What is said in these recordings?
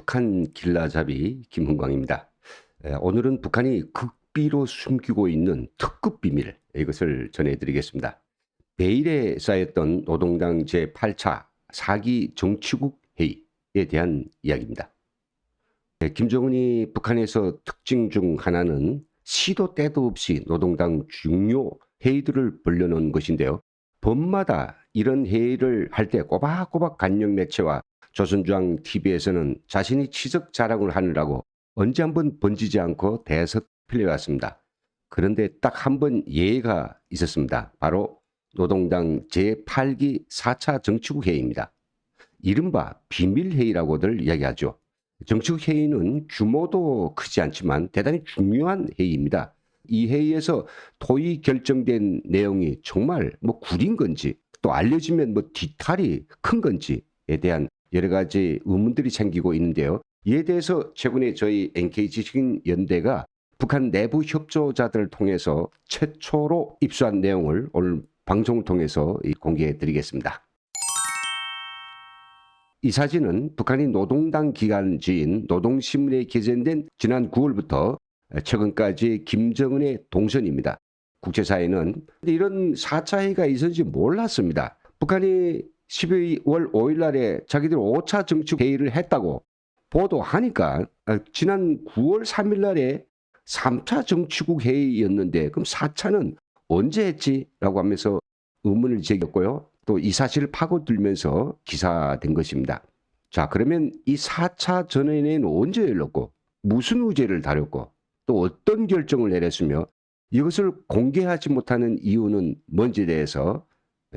북한 길라잡이 김흥광입니다. 오늘은 북한이 극비로 숨기고 있는 특급 비밀 이것을 전해드리겠습니다. 베일에 쌓였던 노동당 제8차 4기 정치국 회의에 대한 이야기입니다. 김정은이 북한에서 특징 중 하나는 시도 때도 없이 노동당 중요 회의들을 벌려놓은 것인데요. 범마다 이런 회의를 할 때 꼬박꼬박 간영 매체와 조선중앙 TV에서는 자신이 치적 자랑을 하느라고 언제 한번 번지지 않고 대서 풀려왔습니다. 그런데 딱 한 번 예가 있었습니다. 바로 노동당 제8기 4차 정치국 회의입니다. 이른바 비밀회의라고들 이야기하죠. 정치국 회의는 규모도 크지 않지만 대단히 중요한 회의입니다. 이 회의에서 토의 결정된 내용이 정말 구린 건지 또 알려지면 뒤탈이 큰 건지에 대한 여러 가지 의문들이 생기고 있는데요. 이에 대해서 최근에 저희 NK지식인연대가 북한 내부 협조자들을 통해서 최초로 입수한 내용을 오늘 방송을 통해서 공개해 드리겠습니다. 이 사진은 북한이 노동당 기간지인 노동신문에 게재된 지난 9월부터 최근까지 김정은의 동선입니다. 국제사회는 이런 4차 회의가 있었는지 몰랐습니다. 북한이 12월 5일 날에 자기들 5차 정치국 회의를 했다고 보도하니까 지난 9월 3일 날에 3차 정치국 회의였는데 그럼 4차는 언제 했지? 라고 하면서 의문을 제기했고요. 또 이 사실을 파고들면서 기사된 것입니다. 자, 그러면 이 4차 전원회의는 언제 열렸고 무슨 의제를 다뤘고 또 어떤 결정을 내렸으며 이것을 공개하지 못하는 이유는 뭔지에 대해서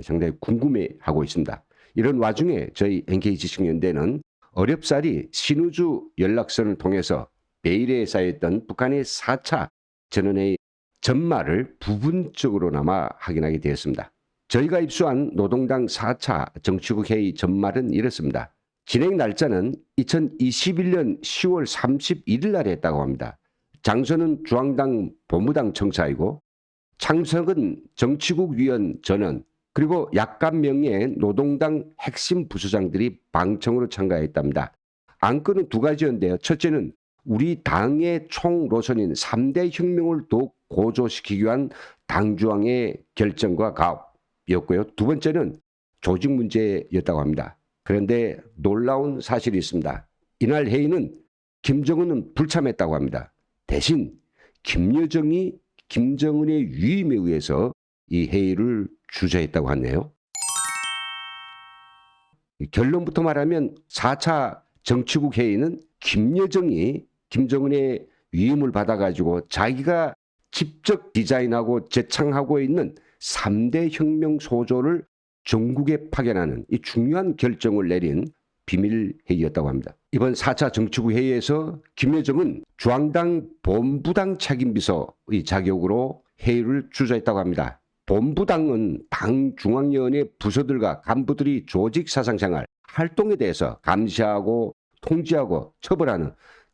상당히 궁금해하고 있습니다. 이런 와중에 저희 NK지식연대는 어렵사리 신우주 연락선을 통해서 베일에 쌓였던 북한의 4차 전원회의 전말을 부분적으로나마 확인하게 되었습니다. 저희가 입수한 노동당 4차 정치국 회의 전말은 이렇습니다. 진행 날짜는 2021년 10월 31일 날에 했다고 합니다. 장소는 중앙당 본부당 청사이고 창석은 정치국 위원 전원 그리고 약간 명예의 노동당 핵심 부서장들이 방청으로 참가했답니다. 안건은 두 가지였는데요. 첫째는 우리 당의 총 노선인 3대 혁명을 더욱 고조시키기 위한 당중앙의 결정과 가업이었고요. 두 번째는 조직 문제였다고 합니다. 그런데 놀라운 사실이 있습니다. 이날 회의는 김정은은 불참했다고 합니다. 대신 김여정이 김정은의 위임에 의해서 이 회의를 주재했다고 하네요. 결론부터 말하면 4차 정치국 회의는 김여정이 김정은의 위임을 받아가지고 자기가 직접 디자인하고 제창하고 있는 3대 혁명 소조를 전국에 파견하는 이 중요한 결정을 내린 비밀회의였다고 합니다. 이번 4차 정치국 회의에서 김여정은 중앙당 본부당 책임비서의 자격으로 회의를 주재했다고 합니다. 본부당은 당 중앙위원회 부서들과 간부들이 조직 사상생활, 활동에 대해서 감시하고 통제하고 처벌하는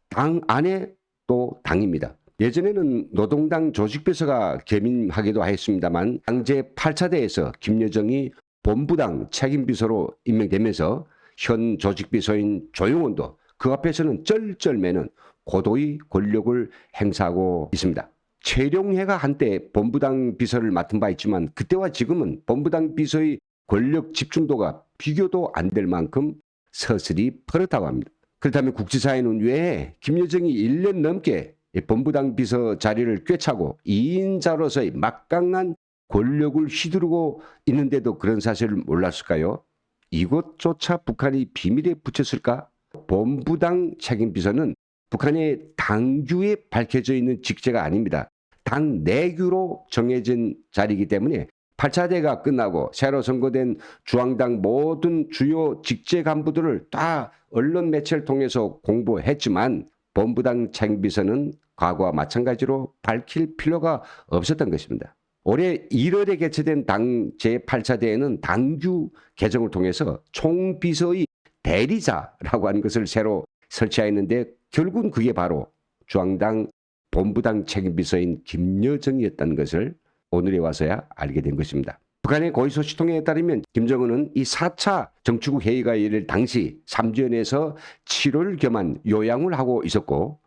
당 안에 또 당입니다. 예전에는 노동당 조직비서가 겸임하기도 했습니다만 당제 8차대에서 김여정이 본부당 책임비서로 임명되면서 현 조직비서인 조용원도 그 앞에서는 쩔쩔매는 고도의 권력을 행사하고 있습니다. 최룡해가 한때 본부당 비서를 맡은 바 있지만 그때와 지금은 본부당 비서의 권력 집중도가 비교도 안 될 만큼 서슬이 퍼렇다고 합니다. 그렇다면 국제사회는 왜 김여정이 1년 넘게 본부당 비서 자리를 꿰차고 2인자로서의 막강한 권력을 휘두르고 있는데도 그런 사실을 몰랐을까요? 이것조차 북한이 비밀에 붙였을까? 본부당 책임비서는 북한의 당규에 밝혀져 있는 직제가 아닙니다. 당 내규로 정해진 자리이기 때문에 8차대가 끝나고 새로 선거된 중앙당 모든 주요 직제 간부들을 다 언론 매체를 통해서 공부했지만 본부당 책임비서는 과거와 마찬가지로 밝힐 필요가 없었던 것입니다. 올해 1월에 개최된 당 제8차대회는 당규 개정을 통해서 총비서의 대리자라고 하는 것을 새로 설치하였는데 결국은 그게 바로 중앙당 본부당 책임비서인 김여정이었다는 것을 오늘에 와서야 알게 된 것입니다. 북한의 고위소식통에 따르면 김정은은 이 4차 정치국 회의가 열릴 당시 삼지연에서 7월 겸한 요양을 하고 있었고,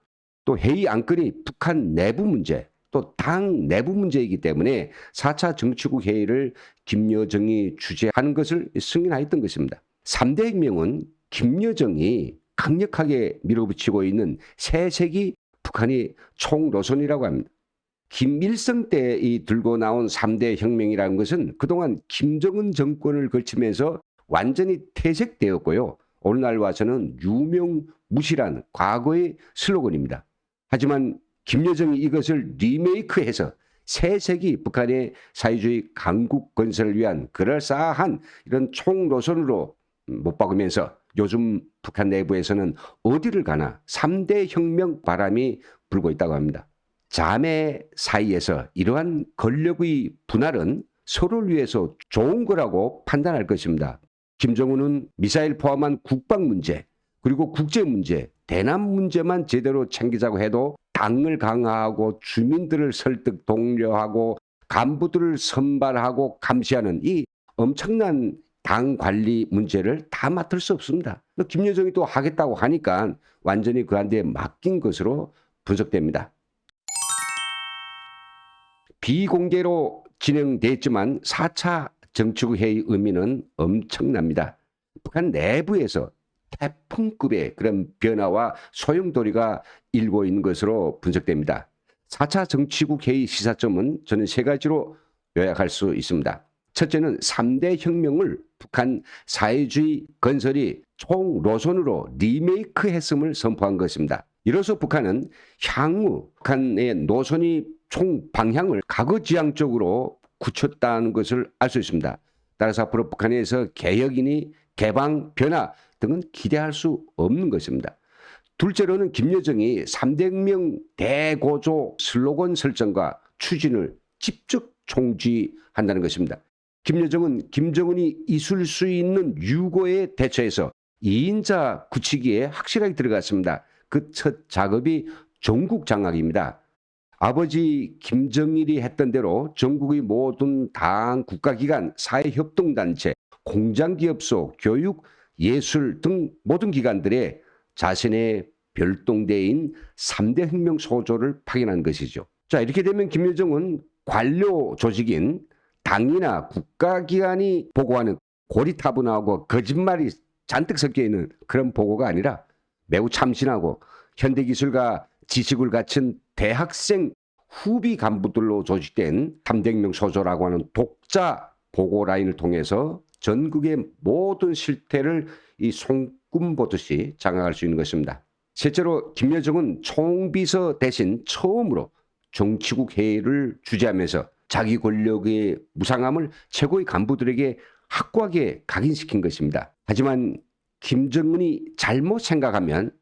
또 회의 안건이 북한 내부 문제, 또 당 내부 문제이기 때문에 4차 정치국 회의를 김여정이 주재하는 것을 승인하였던 것입니다. 3대 혁명은 김여정이 강력하게 밀어붙이고 있는 새세기 북한의 총노선이라고 합니다. 김일성 때 이 들고 나온 3대 혁명이라는 것은 그동안 김정은 정권을 거치면서 완전히 퇴색되었고요. 오늘날 와서는 유명무실한 과거의 슬로건입니다. 하지만 김여정이 이것을 리메이크해서 새세기 북한의 사회주의 강국 건설을 위한 그럴싸한 이런 총노선으로 못 박으면서 요즘 북한 내부에서는 어디를 가나 3대 혁명 바람이 불고 있다고 합니다. 자매 사이에서 이러한 권력의 분할은 서로를 위해서 좋은 거라고 판단할 것입니다. 김정은은 미사일 포함한 국방 문제, 그리고 국제 문제, 대남 문제만 제대로 챙기자고 해도 당을 강화하고 주민들을 설득 독려하고 간부들을 선발하고 감시하는 이 엄청난 당 관리 문제를 다 맡을 수 없습니다. 김여정이 또 하겠다고 하니까 완전히 그한테 맡긴 것으로 분석됩니다. 비공개로 진행됐지만 4차 정치국 회의 의미는 엄청납니다. 북한 내부에서 태풍급의 그런 변화와 소용돌이가 일고 있는 것으로 분석됩니다. 4차 정치국 회의 시사점은 저는 세 가지로 요약할 수 있습니다. 첫째는 3대 혁명을 북한 사회주의 건설이 총노선으로 리메이크했음을 선포한 것입니다. 이로써 북한은 향후 북한의 노선이 총 방향을 과거지향적으로 굳혔다는 것을 알 수 있습니다. 따라서 앞으로 북한에서 개혁이니 개방, 변화 등은 기대할 수 없는 것입니다. 둘째로는 김여정이 3대 혁명 대고조 슬로건 설정과 추진을 직접 총지한다는 것입니다. 김여정은 김정은이 있을 수 있는 유고에 대처해서 2인자 굳히기에 확실하게 들어갔습니다. 그 첫 작업이 전국 장악입니다. 아버지 김정일이 했던 대로 전국의 모든 당, 국가기관, 사회협동단체, 공장기업소, 교육, 예술 등 모든 기관들의 자신의 별동대인 3대 혁명 소조를 파견한 것이죠. 자, 이렇게 되면 김여정은 관료 조직인 당이나 국가기관이 보고하는 고리타분하고 거짓말이 잔뜩 섞여 있는 그런 보고가 아니라 매우 참신하고 현대기술과 지식을 갖춘 대학생 후비 간부들로 조직된 3대 혁명 소조라고 하는 독자 보고 라인을 통해서 전국의 모든 실태를 이 손금 보듯이 장악할 수 있는 것입니다. 실제로 김여정은 총비서 대신 처음으로 정치국 회의를 주재하면서 자기 권력의 무상함을 최고의 간부들에게 확고하게 각인시킨 것입니다. 하지만 김정은이 잘못 생각하면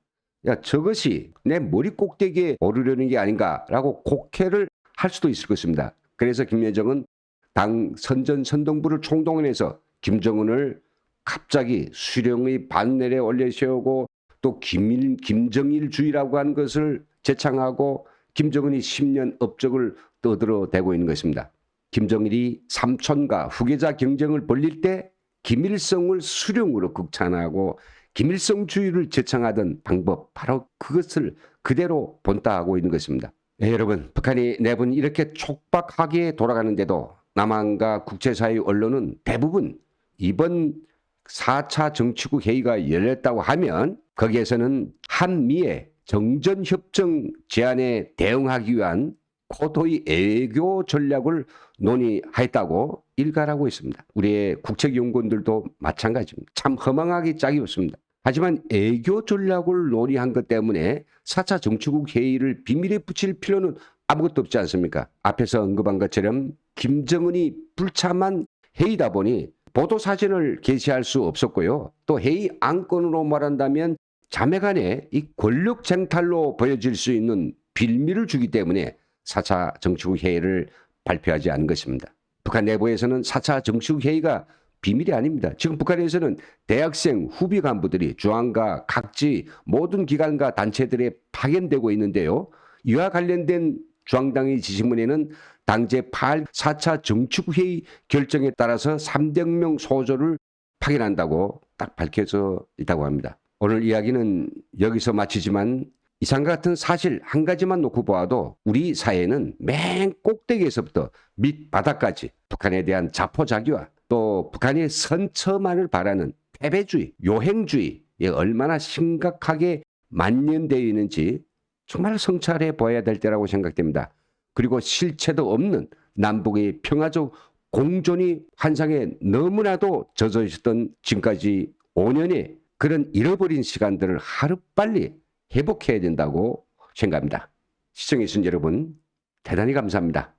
야, 저것이 내 머리 꼭대기에 오르려는 게 아닌가라고 곡해를 할 수도 있을 것입니다. 그래서 김여정은 당 선전선동부를 총동원해서 김정은을 갑자기 수령의 반열에 올려세우고 또 김정일주의라고 하는 것을 제창하고 김정은이 10년 업적을 떠들어대고 있는 것입니다. 김정일이 삼촌과 후계자 경쟁을 벌릴 때 김일성을 수령으로 극찬하고 김일성주의를 제창하던 방법, 바로 그것을 그대로 본따하고 있는 것입니다. 네, 여러분, 북한이 내분 이렇게 촉박하게 돌아가는데도 남한과 국제사회 언론은 대부분 이번 4차 정치국 회의가 열렸다고 하면 거기에서는 한미의 정전협정 제안에 대응하기 위한 고도의 애교 전략을 논의했다고 일갈하고 있습니다. 우리의 국책연구원들도 마찬가지입니다. 참 허망하기 짝이 없습니다. 하지만 애교 전략을 논의한 것 때문에 4차 정치국 회의를 비밀에 붙일 필요는 아무것도 없지 않습니까? 앞에서 언급한 것처럼 김정은이 불참한 회의다 보니 보도사진을 게시할 수 없었고요. 또 회의 안건으로 말한다면 자매간의 이 권력 쟁탈로 보여질 수 있는 빌미를 주기 때문에 4차 정치국 회의를 발표하지 않은 것입니다. 북한 내부에서는 4차 정치국 회의가 비밀이 아닙니다. 지금 북한에서는 대학생 후비 간부들이 중앙과 각지 모든 기관과 단체들에 파견되고 있는데요. 이와 관련된 중앙당의 지식문에는 당제 4차 정치국회의 결정에 따라서 300명 소조를 파견한다고 딱 밝혀져 있다고 합니다. 오늘 이야기는 여기서 마치지만 이상과 같은 사실 한 가지만 놓고 보아도 우리 사회는 맨 꼭대기에서부터 밑바닥까지 북한에 대한 자포자기와 또 북한의 선처만을 바라는 패배주의, 요행주의에 얼마나 심각하게 만연되어 있는지 정말 성찰해 보아야 될 때라고 생각됩니다. 그리고 실체도 없는 남북의 평화적 공존이 환상에 너무나도 젖어 있었던 지금까지 5년의 그런 잃어버린 시간들을 하루빨리 회복해야 된다고 생각합니다. 시청해주신 여러분 대단히 감사합니다.